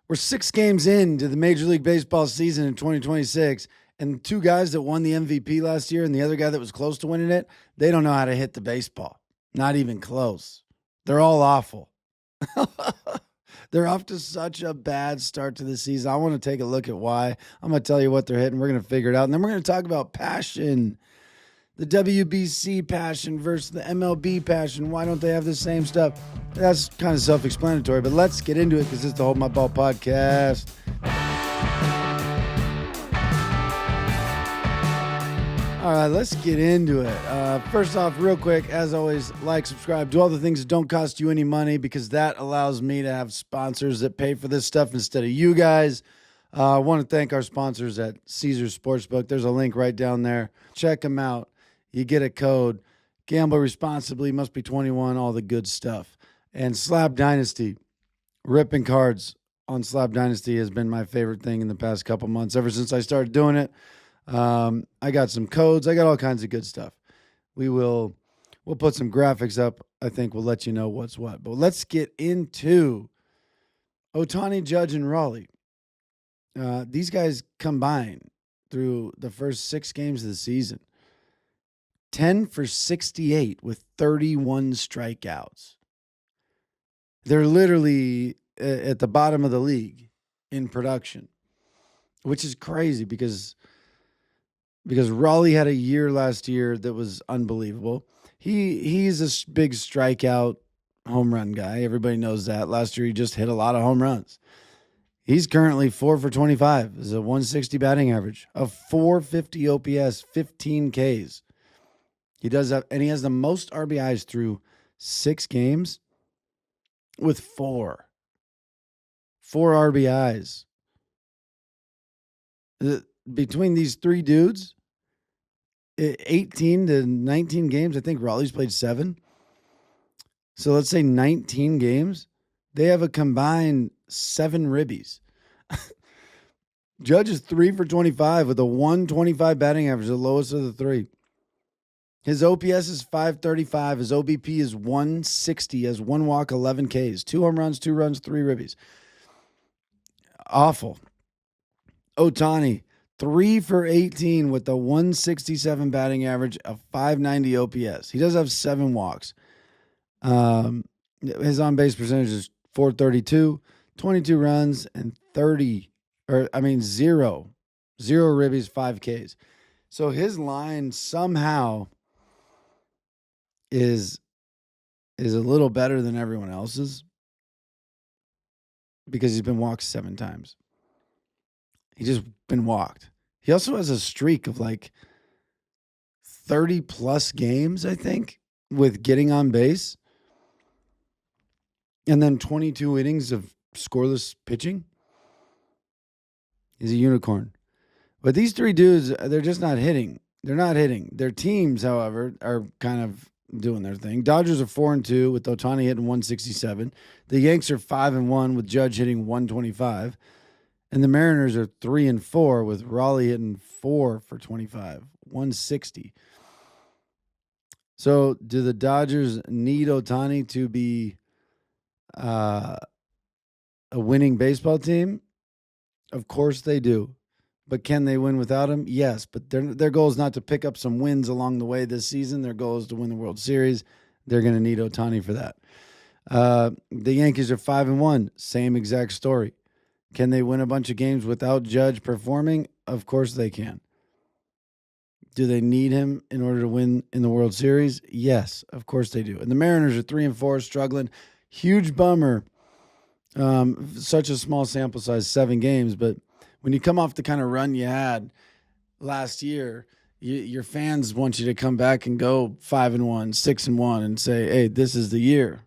We're 6 games into the Major League Baseball season in 2026, and the two guys that won the MVP last year and the other guy that was close to winning it, they don't know how to hit the baseball. Not even close. They're all awful. They're off to such a bad start to the season. I want to take a look at why. I'm going to tell you what they're hitting. We're going to figure it out. And then we're going to talk about passion. The WBC passion versus the MLB passion. Why don't they have the same stuff? That's kind of self-explanatory, but let's get into it because it's the Hold My Ball podcast. All right, let's get into it. First off, real quick, as always, like, subscribe, do all the things that don't cost you any money because that allows me to have sponsors that pay for this stuff instead of you guys. I want to thank our sponsors at Caesars Sportsbook. There's a link right down there. Check them out. You get a code. Gamble responsibly, must be 21, all the good stuff. And Slab Dynasty, ripping cards on Slab Dynasty has been my favorite thing in the past couple months, ever since I started doing it. I got some codes. I got all kinds of good stuff. We'll put some graphics up. I think we'll let you know what's what. But let's get into Ohtani, Judge, and Raleigh. These guys combined through the first 6 games of the season. 10 for 68 with 31 strikeouts. They're literally at the bottom of the league in production, which is crazy because Raleigh had a year last year that was unbelievable. He's a big strikeout home run guy. Everybody knows that. Last year he just hit a lot of home runs. He's currently 4 for 25. Is a 160 batting average, a 450 OPS, 15 Ks. He does that, and he has the most RBIs through 6 games with 4 RBIs. Between these 3 dudes, 18 to 19 games, I think Raleigh's played 7. So let's say 19 games. They have a combined 7 ribbies. Judge is 3 for 25 with a 125 batting average, the lowest of the 3. His OPS is 535. His OBP is 160. He has 1 walk, 11 Ks, 2 home runs, 2 runs, 3 ribbies. Awful. Ohtani, 3 for 18 with a 167 batting average, a 590 OPS. He does have 7 walks. His on-base percentage is 432, 22 runs, and 0 ribbies, 5 Ks. So his line somehow is a little better than everyone else's because he's been walked 7 times. He's just been walked. He also has a streak of like 30 plus games, I think, with getting on base. And then 22 innings of scoreless pitching. He's a unicorn. But these 3 dudes, they're just not hitting. They're not hitting. Their teams, however, are kind of doing their thing. Dodgers are 4-2 with Ohtani hitting 167. The Yanks are 5-1 with Judge hitting 125. And the Mariners are 3-4 with Raleigh hitting 4 for 25, 160. So do the Dodgers need Ohtani to be a winning baseball team? Of course they do. But can they win without him? Yes, but their goal is not to pick up some wins along the way this season. Their goal is to win the World Series. They're going to need Ohtani for that. The Yankees are 5-1. Same exact story. Can they win a bunch of games without Judge performing? Of course they can. Do they need him in order to win in the World Series? Yes, of course they do. And the Mariners are 3-4, struggling. Huge bummer. Such a small sample size, 7 games, but when you come off the kind of run you had last year, your fans want you to come back and go 5-1, 6-1, and say, "Hey, this is the year.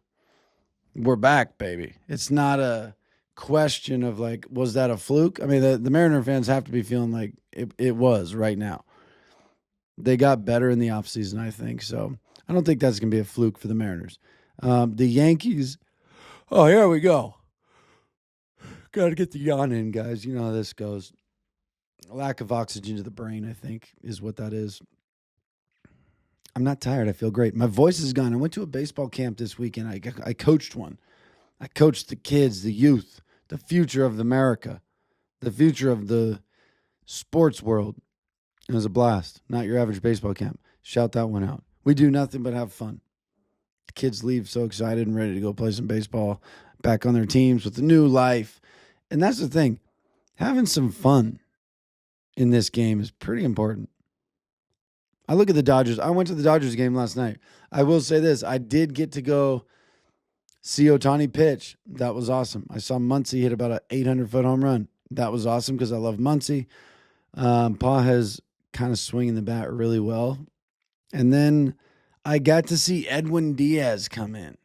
We're back, baby." It's not a question of like, was that a fluke? I mean, the Mariner fans have to be feeling like it was right now. They got better in the offseason, I think. So I don't think that's going to be a fluke for the Mariners. The Yankees. Oh, here we go. Got to get the yawn in, guys. You know how this goes. Lack of oxygen to the brain, I think, is what that is. I'm not tired. I feel great. My voice is gone. I went to a baseball camp this weekend. I coached one. I coached the kids, the youth, the future of America, the future of the sports world. It was a blast. Not your average baseball camp. Shout that one out. We do nothing but have fun. The kids leave so excited and ready to go play some baseball back on their teams with a new life. And that's the thing. Having some fun in this game is pretty important. I look at the Dodgers. I went to the Dodgers game last night. I will say this. I did get to go see Ohtani pitch. That was awesome. I saw Muncy hit about an 800-foot home run. That was awesome because I love Muncy. Pa has kind of swinging the bat really well. And then I got to see Edwin Diaz come in.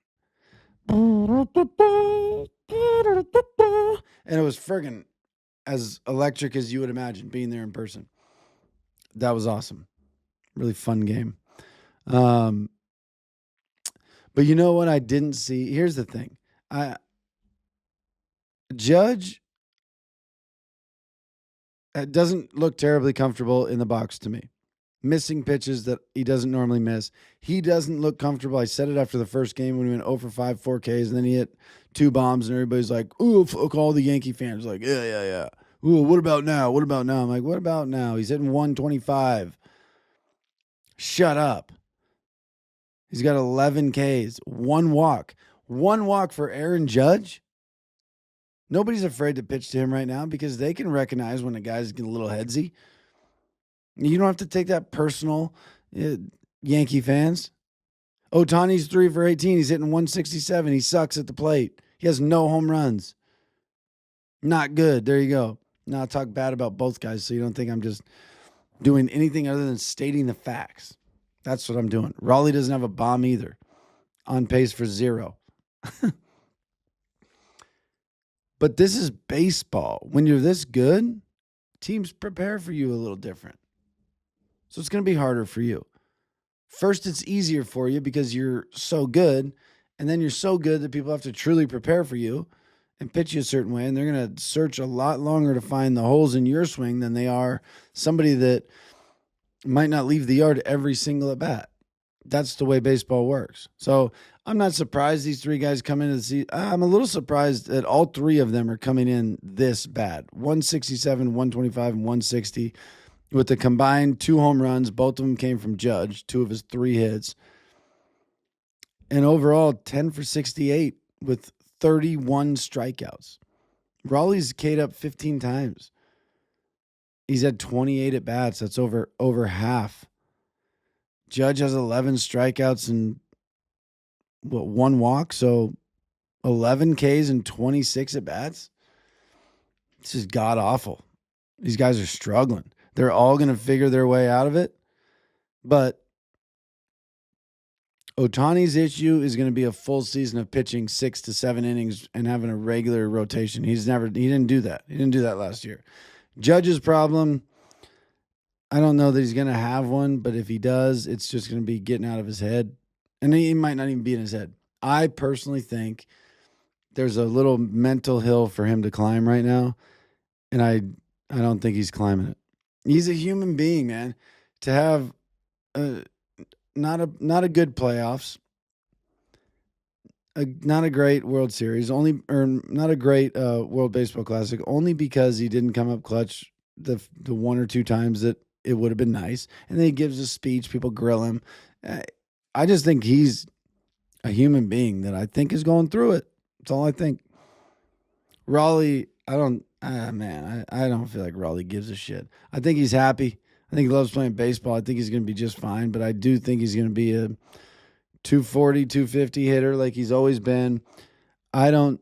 And it was friggin' as electric as you would imagine being there in person. That was awesome. Really fun game. But you know what I didn't see? Here's the thing. Judge doesn't look terribly comfortable in the box to me. Missing pitches that he doesn't normally miss. He doesn't look comfortable. I said it after the first game when he went 0 for 5, 4 Ks, and then he hit 2 bombs, and everybody's like, ooh, fuck all the Yankee fans. Like, yeah. Ooh, what about now? I'm like, what about now? He's hitting 125. Shut up. He's got 11 Ks, 1 walk. 1 walk for Aaron Judge? Nobody's afraid to pitch to him right now because they can recognize when a guy's getting a little headsy. You don't have to take that personal, Yankee fans. Ohtani's 3 for 18. He's hitting 167. He sucks at the plate. He has no home runs. Not good. There you go. Now I'll talk bad about both guys so you don't think I'm just doing anything other than stating the facts. That's what I'm doing. Raleigh doesn't have a bomb either. On pace for 0. But this is baseball. When you're this good, teams prepare for you a little different. So it's going to be harder for you. First, it's easier for you because you're so good. And then you're so good that people have to truly prepare for you and pitch you a certain way. And they're going to search a lot longer to find the holes in your swing than they are somebody that might not leave the yard every single at bat. That's the way baseball works. So I'm not surprised these 3 guys come into the season. I'm a little surprised that all 3 of them are coming in this bad. 167, 125, and 160. With the combined 2 home runs, both of them came from Judge, 2 of his 3 hits. And overall, 10 for 68 with 31 strikeouts. Raleigh's K'd up 15 times. He's had 28 at bats. That's over half. Judge has 11 strikeouts and 1 walk, so 11 Ks and 26 at bats. This is god awful. These guys are struggling. They're all going to figure their way out of it. But Ohtani's issue is going to be a full season of pitching 6 to 7 innings and having a regular rotation. He didn't do that. He didn't do that last year. Judge's problem, I don't know that he's going to have one, but if he does, it's just going to be getting out of his head. And he might not even be in his head. I personally think there's a little mental hill for him to climb right now, and I don't think he's climbing it. He's a human being, man. To have not a good playoffs, not a great World Series, not a great World Baseball Classic, only because he didn't come up clutch the 1 or 2 times that it would have been nice. And then he gives a speech, people grill him. I just think he's a human being that I think is going through it. That's all I think. Raleigh, I don't feel like Raleigh gives a shit. I think he's happy. I think he loves playing baseball. I think he's going to be just fine, but I do think he's going to be a 240, 250 hitter like he's always been. I don't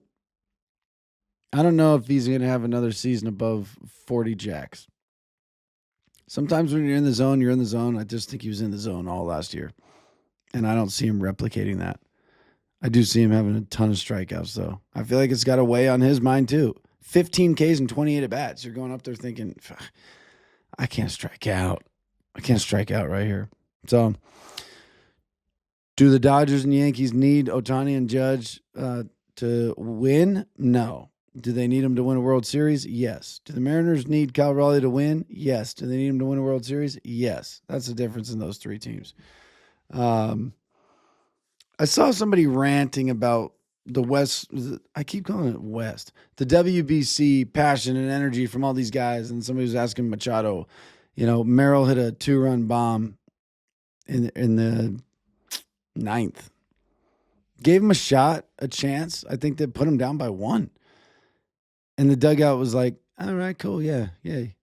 know if he's going to have another season above 40 jacks. Sometimes when you're in the zone, you're in the zone. I just think he was in the zone all last year, and I don't see him replicating that. I do see him having a ton of strikeouts, though. I feel like it's got to weigh on his mind, too. 15 Ks and 28 at-bats. You're going up there thinking, I can't strike out. I can't strike out right here. So, do the Dodgers and Yankees need Ohtani and Judge to win? No. Do they need him to win a World Series? Yes. Do the Mariners need Cal Raleigh to win? Yes. Do they need him to win a World Series? Yes. That's the difference in those 3 teams. I saw somebody ranting about the West. I keep calling it West. The WBC passion and energy from all these guys. And somebody was asking Machado, Merrill hit a 2-run bomb in the ninth. Gave him a shot, a chance. I think they put him down by 1. And the dugout was like, all right, cool, yeah, yay.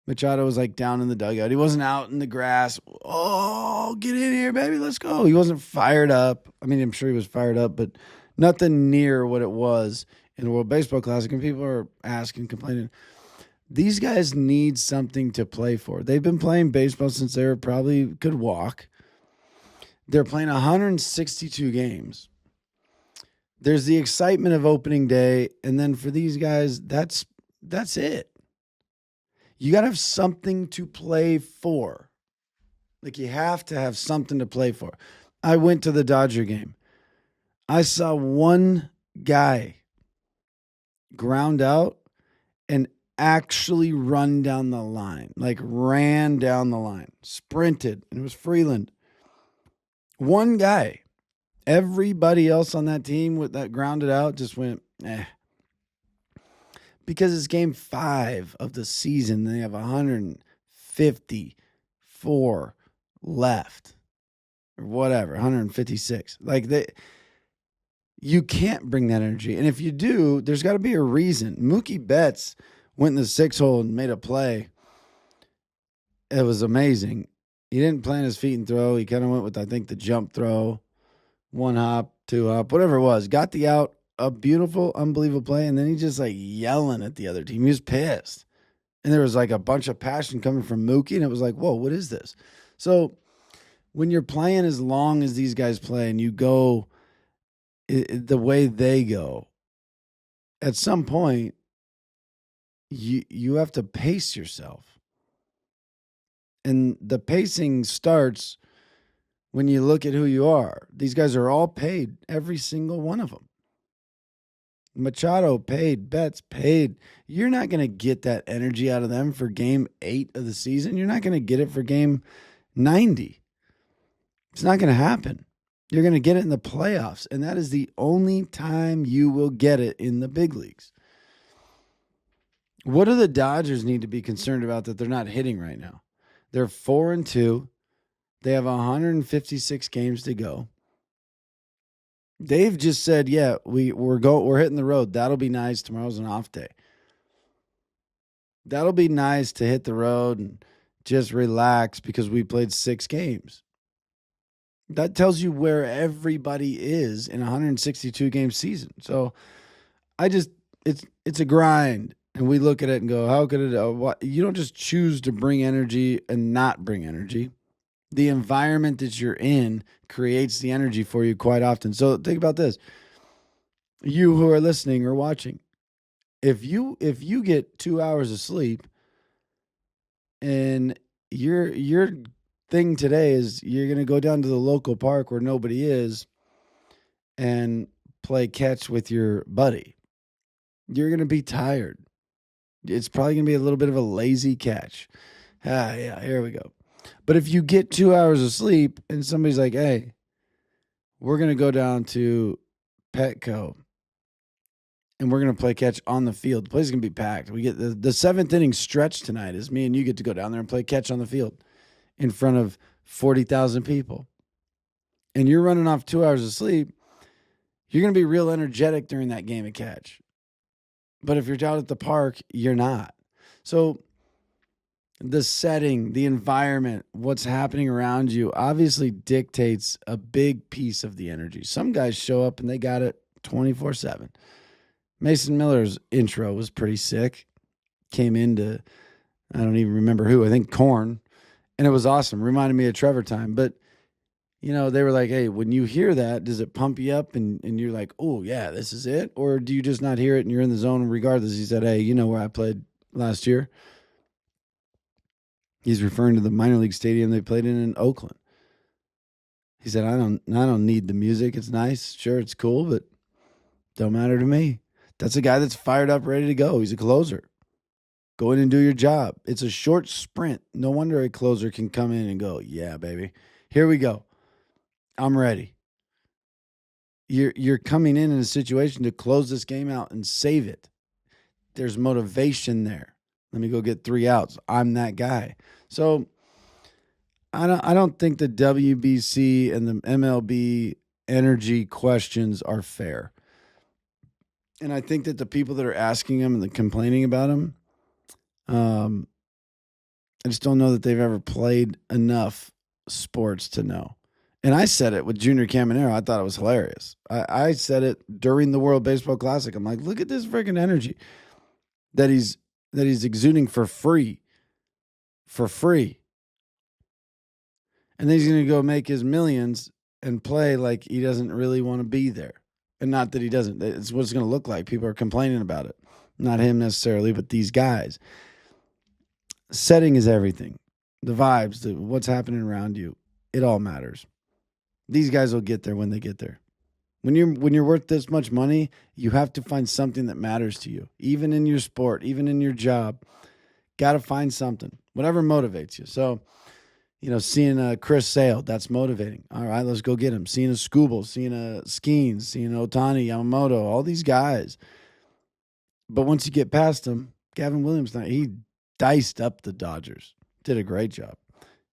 Machado was like down in the dugout. He wasn't out in the grass. Oh, get in here, baby, let's go. He wasn't fired up. I mean, I'm sure he was fired up, but nothing near what it was in the World Baseball Classic. And people are asking, complaining. These guys need something to play for. They've been playing baseball since they probably could walk. They're playing 162 games. There's the excitement of opening day, and then for these guys, that's it. You got to have something to play for. Like, you have to have something to play for. I went to the Dodger game. I saw one guy ground out and actually run down the line, like ran down the line, sprinted, and it was Freeland. One guy. Everybody else on that team with that grounded out just went, because it's game 5 of the season. They have 154 left or whatever, 156. Like, you can't bring that energy. And if you do, there's got to be a reason. Mookie Betts went in the 6-hole and made a play. It was amazing. He didn't plant his feet and throw. He kind of went with, I think, the jump throw. 1 hop, 2 hop, whatever it was. Got the out, a beautiful, unbelievable play, and then he just like yelling at the other team. He was pissed. And there was like a bunch of passion coming from Mookie, and it was like, whoa, what is this? So when you're playing as long as these guys play and you go the way they go, at some point, you have to pace yourself. And the pacing starts when you look at who you are. These guys are all paid, every single one of them. Machado paid, Betts paid. You're not going to get that energy out of them for game 8 of the season. You're not going to get it for game 90. It's not going to happen. You're going to get it in the playoffs, and that is the only time you will get it in the big leagues. What do the Dodgers need to be concerned about that they're not hitting right now? They're 4-2. They have 156 games to go. They've just said, yeah, we're hitting the road. That'll be nice. Tomorrow's an off day. That'll be nice to hit the road and just relax because we played 6 games. That tells you where everybody is in a 162 game season. So it's a grind, and we look at it and go, how could it? You don't just choose to bring energy and not bring energy. The environment that you're in creates the energy for you quite often. So think about this. You who are listening or watching, if you get 2 hours of sleep and your thing today is you're going to go down to the local park where nobody is and play catch with your buddy, you're going to be tired. It's probably going to be a little bit of a lazy catch. Yeah, here we go. But if you get 2 hours of sleep and somebody's like, hey, we're going to go down to Petco and we're going to play catch on the field. The place is going to be packed. We get the 7th inning stretch tonight is me and you get to go down there and play catch on the field in front of 40,000 people. And you're running off 2 hours of sleep. You're going to be real energetic during that game of catch. But if you're out at the park, you're not. So the setting, the environment, what's happening around you obviously dictates a big piece of the energy. Some guys show up and they got it 24/7. Mason Miller's intro was pretty sick. Came into, I don't even remember who, I think Korn. And it was awesome. Reminded me of Trevor time. But, they were like, hey, when you hear that, does it pump you up and you're like, oh, yeah, this is it? Or do you just not hear it and you're in the zone regardless? He said, hey, you know where I played last year? He's referring to the minor league stadium they played in Oakland. He said, I don't need the music. It's nice. Sure, it's cool, but don't matter to me. That's a guy that's fired up, ready to go. He's a closer. Go in and do your job. It's a short sprint. No wonder a closer can come in and go, yeah, baby, here we go. I'm ready. you're coming in a situation to close this game out and save it. There's motivation there. Let me go get 3 outs. I'm that guy. So I don't think the WBC and the MLB energy questions are fair. And I think that the people that are asking them and the complaining about them, I just don't know that they've ever played enough sports to know. And I said it with Junior Caminero. I thought it was hilarious. I said it during the World Baseball Classic. I'm like, look at this freaking energy that he's exuding for free. And then he's going to go make his millions and play like he doesn't really want to be there. And not that he doesn't. It's what it's going to look like. People are complaining about it. Not him necessarily, but these guys. Setting is everything. The vibes, what's happening around you, it all matters. These guys will get there when they get there. When you're worth this much money, you have to find something that matters to you. Even in your sport, even in your job, got to find something. Whatever motivates you. So, seeing Chris Sale, that's motivating. All right, let's go get him. Seeing a Skubal, seeing a Skeens, seeing Ohtani, Yamamoto, all these guys. But once you get past them, Gavin Williams, he diced up the Dodgers. Did a great job.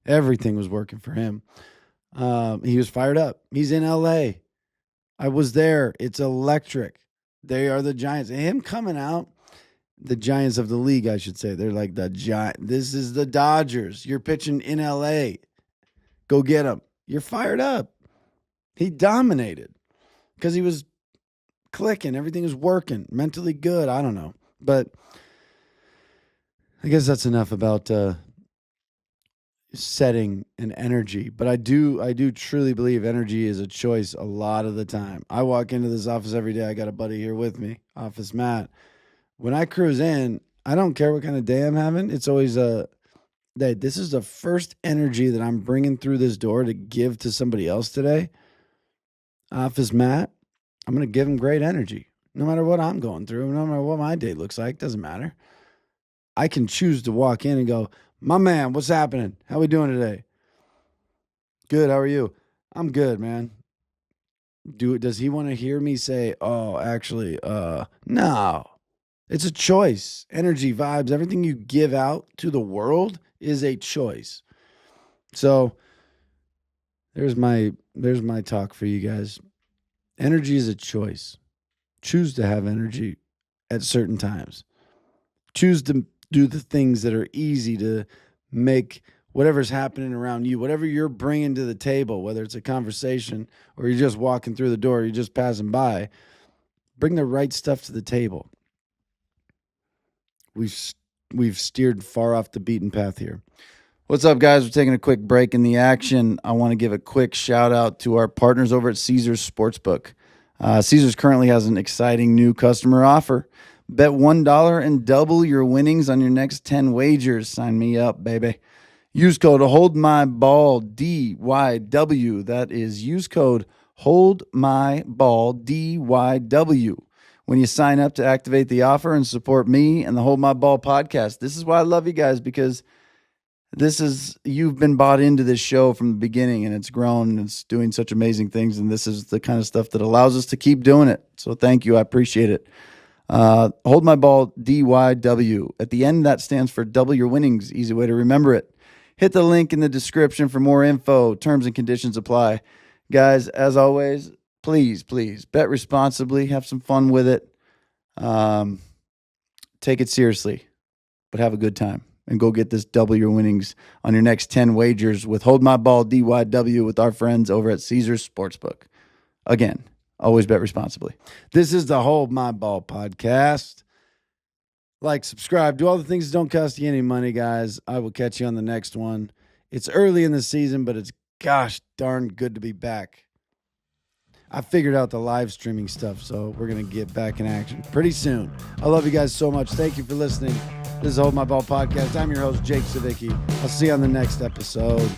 Everything was working for him. He was fired up. He's in L.A. I was there. It's electric. They are the Giants. And him coming out, the Giants of the league, I should say. They're like the Giant. This is the Dodgers. You're pitching in L.A. Go get them. You're fired up. He dominated because he was clicking. Everything was working. Mentally good. I don't know. But I guess that's enough about setting and energy. But I do truly believe energy is a choice a lot of the time. I walk into this office every day. I got a buddy here with me, Office Matt. When I cruise in, I don't care what kind of day I'm having. It's always this is the first energy that I'm bringing through this door to give to somebody else today. Office Matt, I'm going to give him great energy. No matter what I'm going through, no matter what my day looks like, doesn't matter. I can choose to walk in and go, my man, what's happening? How we doing today? Good, how are you? I'm good, man. Does he want to hear me say, oh, actually, no. It's a choice. Energy, vibes, everything you give out to the world is a choice. So there's my talk for you guys. Energy is a choice. Choose to have energy at certain times. Choose to do the things that are easy to make whatever's happening around you, whatever you're bringing to the table, whether it's a conversation or you're just walking through the door, you're just passing by, bring the right stuff to the table. We've steered far off the beaten path here. What's up, guys? We're taking a quick break in the action. I want to give a quick shout out to our partners over at Caesars Sportsbook. Caesars currently has an exciting new customer offer. Bet $1 and double your winnings on your next 10 wagers. Sign me up, baby. Use code HOLDMYBALL, D-Y-W. That is, use code HOLDMYBALL, D-Y-W. When you sign up to activate the offer and support me and the Hold My Ball podcast. This is why I love you guys, because you've been bought into this show from the beginning, and it's grown and it's doing such amazing things. And this is the kind of stuff that allows us to keep doing it. So thank you. I appreciate it. Hold My Ball, DYW. At the end, that stands for double your winnings. Easy way to remember it. Hit the link in the description for more info. Terms and conditions apply. Guys, as always, please bet responsibly. Have some fun with it. Take it seriously, but have a good time. And go get this double your winnings on your next 10 wagers with Hold My Ball, DYW, with our friends over at Caesars Sportsbook. Again, always bet responsibly. This is the Hold My Ball podcast. Like, subscribe, do all the things that don't cost you any money, guys. I will catch you on the next one. It's early in the season, but it's gosh darn good to be back. I figured out the live streaming stuff, so we're going to get back in action pretty soon. I love you guys so much. Thank you for listening. This is Hold My Ball podcast. I'm your host, Jake Savicki. I'll see you on the next episode.